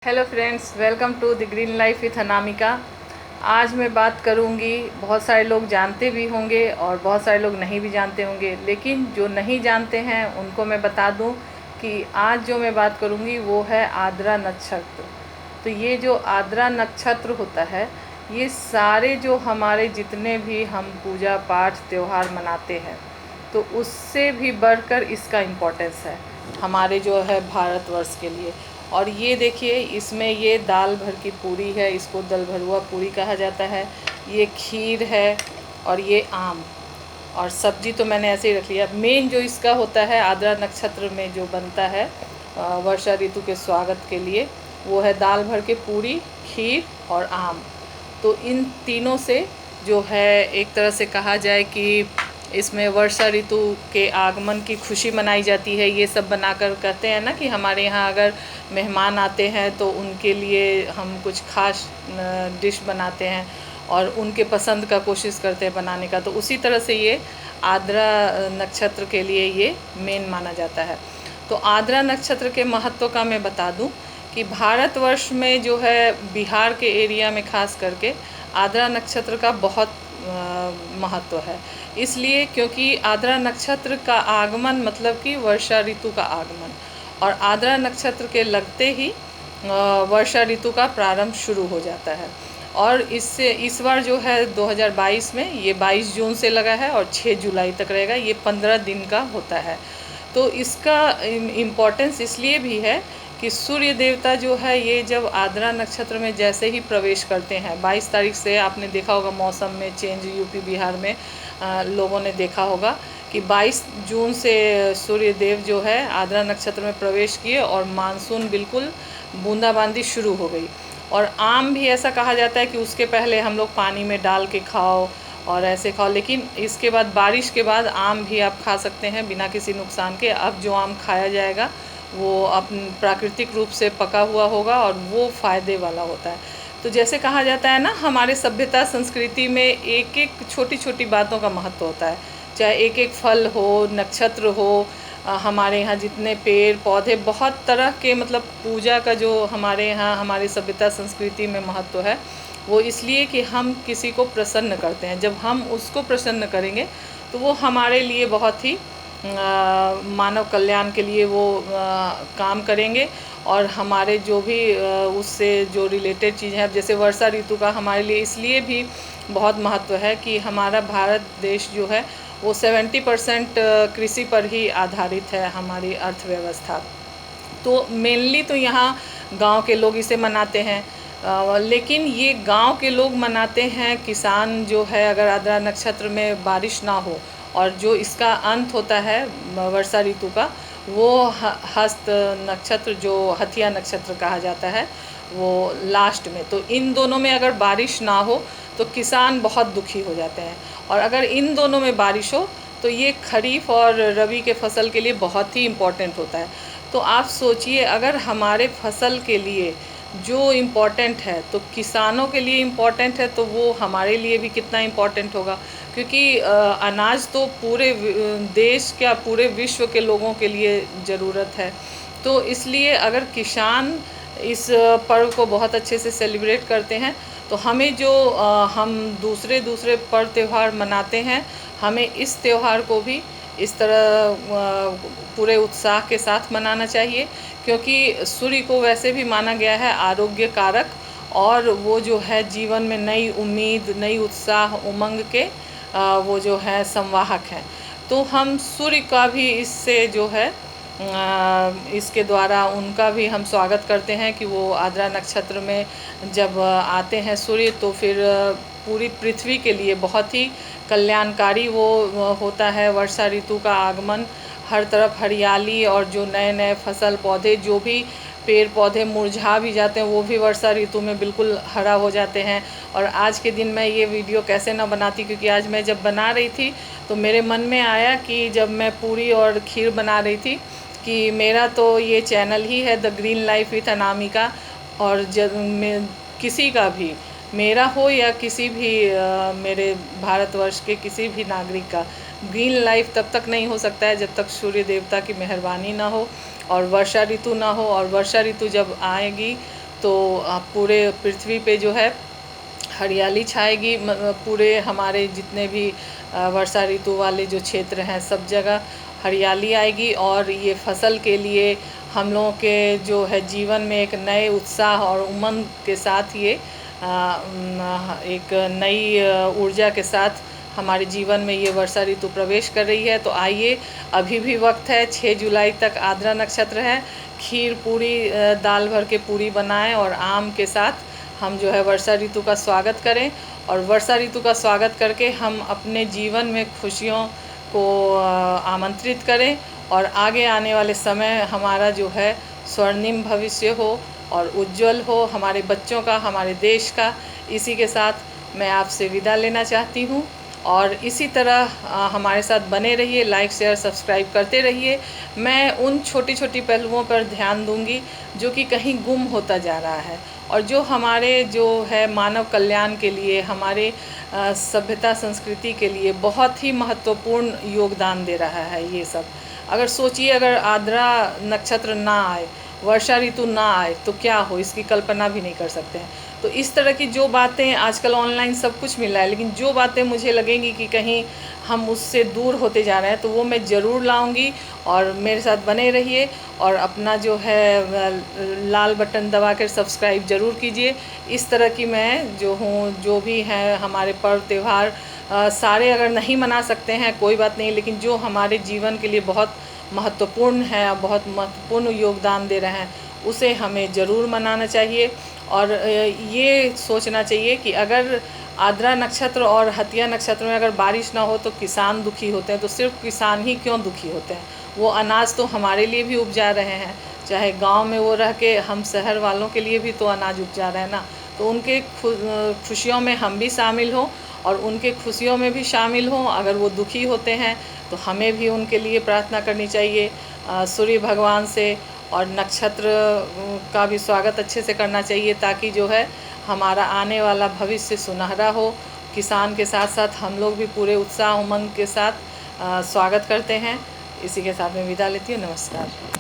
Hello friends, welcome to the green life with Anamika. आज मैं बात करूंगी, बहुत सारे लोग जानते भी होंगे और बहुत सारे लोग नहीं भी जानते होंगे, लेकिन जो नहीं जानते हैं उनको मैं बता दूं कि आज जो मैं बात करूंगी वो है आद्रा नक्षत्र। तो ये जो आद्रा नक्षत्र होता है, ये सारे जो हमारे जितने भी हम पूजा पाठ त्यौहार मनाते हैं, तो उससे भी बढ़कर इसका इम्पोर्टेंस है हमारे जो है भारतवर्ष के लिए। और ये देखिए, इसमें ये दाल भर की पूरी है, इसको दल भरुआ पूरी कहा जाता है। ये खीर है और ये आम और सब्जी तो मैंने ऐसे ही रख लिया। मेन जो इसका होता है आद्रा नक्षत्र में जो बनता है वर्षा ऋतु के स्वागत के लिए, वो है दाल भर के पूरी, खीर और आम। तो इन तीनों से जो है एक तरह से कहा जाए कि इसमें वर्षा ऋतु के आगमन की खुशी मनाई जाती है। ये सब बनाकर कहते हैं ना कि हमारे यहाँ अगर मेहमान आते हैं तो उनके लिए हम कुछ खास डिश बनाते हैं और उनके पसंद का कोशिश करते हैं बनाने का। तो उसी तरह से ये आद्रा नक्षत्र के लिए ये मेन माना जाता है। तो आद्रा नक्षत्र के महत्व का मैं बता दूं कि भारतवर्ष में जो है बिहार के एरिया में खास करके आद्रा नक्षत्र का बहुत महत्व है। इसलिए क्योंकि आद्रा नक्षत्र का आगमन मतलब कि वर्षा ऋतु का आगमन, और आद्रा नक्षत्र के लगते ही वर्षा ऋतु का प्रारंभ शुरू हो जाता है। और इससे इस बार जो है 2022 में ये 22 जून से लगा है और 6 जुलाई तक रहेगा। ये 15 दिन का होता है। तो इसका इम्पोर्टेंस इसलिए भी है कि सूर्य देवता जो है ये जब आद्रा नक्षत्र में जैसे ही प्रवेश करते हैं, 22 तारीख से आपने देखा होगा मौसम में चेंज यूपी बिहार में लोगों ने देखा होगा कि 22 जून से सूर्य देव जो है आद्रा नक्षत्र में प्रवेश किए और मानसून बिल्कुल बूंदाबांदी शुरू हो गई। और आम भी ऐसा कहा जाता है कि उसके पहले हम लोग पानी में डाल के खाओ और ऐसे खाओ, लेकिन इसके बाद बारिश के बाद आम भी आप खा सकते हैं बिना किसी नुकसान के। अब जो आम खाया जाएगा वो प्राकृतिक रूप से पका हुआ होगा और वो फ़ायदे वाला होता है। तो जैसे कहा जाता है ना, हमारे सभ्यता संस्कृति में एक एक छोटी छोटी बातों का महत्व होता है। चाहे एक एक फल हो, नक्षत्र हो, हमारे यहाँ जितने पेड़ पौधे, बहुत तरह के मतलब पूजा का जो हमारे यहाँ हमारी सभ्यता संस्कृति में महत्व है, वो इसलिए कि हम किसी को प्रसन्न करते हैं। जब हम उसको प्रसन्न करेंगे तो वो हमारे लिए बहुत ही मानव कल्याण के लिए वो काम करेंगे। और हमारे जो भी उससे जो रिलेटेड चीज़ है, जैसे वर्षा ऋतु का हमारे लिए इसलिए भी बहुत महत्व है कि हमारा भारत देश जो है वो 70% कृषि पर ही आधारित है, हमारी अर्थव्यवस्था। तो मेनली तो यहाँ गांव के लोग इसे मनाते हैं, लेकिन ये गांव के लोग मनाते हैं। किसान जो है, अगर आद्रा नक्षत्र में बारिश ना हो और जो इसका अंत होता है वर्षा ऋतु का, वो हस्त नक्षत्र जो हथिया नक्षत्र कहा जाता है, वो लास्ट में। तो इन दोनों में अगर बारिश ना हो तो किसान बहुत दुखी हो जाते हैं, और अगर इन दोनों में बारिश हो तो ये खरीफ और रबी के फसल के लिए बहुत ही इम्पोर्टेंट होता है। तो आप सोचिए, अगर हमारे फसल के लिए जो इम्पोर्टेंट है तो किसानों के लिए इम्पोर्टेंट है, तो वो हमारे लिए भी कितना इम्पोर्टेंट होगा। क्योंकि अनाज तो पूरे देश क्या पूरे विश्व के लोगों के लिए ज़रूरत है। तो इसलिए अगर किसान इस पर्व को बहुत अच्छे से सेलिब्रेट करते हैं, तो हमें जो हम दूसरे दूसरे पर्व त्यौहार मनाते हैं, हमें इस त्यौहार को भी इस तरह पूरे उत्साह के साथ मनाना चाहिए। क्योंकि सूर्य को वैसे भी माना गया है आरोग्य कारक, और वो जो है जीवन में नई उम्मीद, नई उत्साह, उमंग के वो जो है संवाहक हैं। तो हम सूर्य का भी इससे जो है इसके द्वारा उनका भी हम स्वागत करते हैं कि वो आद्रा नक्षत्र में जब आते हैं सूर्य, तो फिर पूरी पृथ्वी के लिए बहुत ही कल्याणकारी वो होता है वर्षा ऋतु का आगमन। हर तरफ हरियाली, और जो नए नए फसल पौधे, जो भी पेड़ पौधे मुरझा भी जाते हैं वो भी वर्षा ऋतु में बिल्कुल हरा हो जाते हैं। और आज के दिन मैं ये वीडियो कैसे ना बनाती, क्योंकि आज मैं जब बना रही थी तो मेरे मन में आया कि जब मैं पूरी और खीर बना रही थी कि मेरा तो ये चैनल ही है the green life with Anamika, और जब मैं किसी का भी, मेरा हो या किसी भी मेरे भारतवर्ष के किसी भी नागरिक का, ग्रीन लाइफ तब तक नहीं हो सकता है जब तक सूर्य देवता की मेहरबानी ना हो और वर्षा ऋतु ना हो। और वर्षा ऋतु जब आएगी तो पूरे पृथ्वी पे जो है हरियाली छाएगी। पूरे हमारे जितने भी वर्षा ऋतु वाले जो क्षेत्र हैं सब जगह हरियाली आएगी, और ये फसल के लिए हम लोगों के जो है जीवन में एक नए उत्साह और उमंग के साथ ये एक नई ऊर्जा के साथ हमारे जीवन में ये वर्षा ऋतु प्रवेश कर रही है। तो आइए, अभी भी वक्त है, 6 जुलाई तक आद्रा नक्षत्र है। खीर पूरी, दाल भर के पूरी बनाएं और आम के साथ हम जो है वर्षा ऋतु का स्वागत करें, और वर्षा ऋतु का स्वागत करके हम अपने जीवन में खुशियों को आमंत्रित करें, और आगे आने वाले समय हमारा जो है स्वर्णिम भविष्य हो और उज्जवल हो, हमारे बच्चों का, हमारे देश का। इसी के साथ मैं आपसे विदा लेना चाहती हूँ, और इसी तरह हमारे साथ बने रहिए, लाइक शेयर सब्सक्राइब करते रहिए। मैं उन छोटी छोटी पहलुओं पर ध्यान दूंगी जो कि कहीं गुम होता जा रहा है, और जो हमारे जो है मानव कल्याण के लिए, हमारे सभ्यता संस्कृति के लिए बहुत ही महत्वपूर्ण योगदान दे रहा है ये सब। अगर सोचिए, अगर आद्रा नक्षत्र ना आए, वर्षा ऋतु ना आए तो क्या हो, इसकी कल्पना भी नहीं कर सकते हैं। तो इस तरह की जो बातें आजकल ऑनलाइन सब कुछ मिल रहा है, लेकिन जो बातें मुझे लगेंगी कि कहीं हम उससे दूर होते जा रहे हैं, तो वो मैं ज़रूर लाऊंगी। और मेरे साथ बने रहिए, और अपना जो है लाल बटन दबा कर सब्सक्राइब ज़रूर कीजिए। इस तरह की मैं जो हूँ, जो भी है हमारे पर्व त्यौहार सारे अगर नहीं मना सकते हैं कोई बात नहीं, लेकिन जो हमारे जीवन के लिए बहुत महत्वपूर्ण है, बहुत महत्वपूर्ण योगदान दे रहे हैं, उसे हमें ज़रूर मनाना चाहिए। और ये सोचना चाहिए कि अगर आद्रा नक्षत्र और हथिया नक्षत्र में अगर बारिश ना हो तो किसान दुखी होते हैं, तो सिर्फ किसान ही क्यों दुखी होते हैं? वो अनाज तो हमारे लिए भी उपजा रहे हैं, चाहे गांव में वो रह के, हम शहर वालों के लिए भी तो अनाज उपजा रहे हैं ना। तो उनके खुशियों में हम भी शामिल हों, और उनके खुशियों में भी शामिल हों। अगर वो दुखी होते हैं तो हमें भी उनके लिए प्रार्थना करनी चाहिए सूर्य भगवान से, और नक्षत्र का भी स्वागत अच्छे से करना चाहिए, ताकि जो है हमारा आने वाला भविष्य सुनहरा हो। किसान के साथ साथ हम लोग भी पूरे उत्साह उमंग के साथ स्वागत करते हैं। इसी के साथ मैं विदा लेती हूँ। नमस्कार।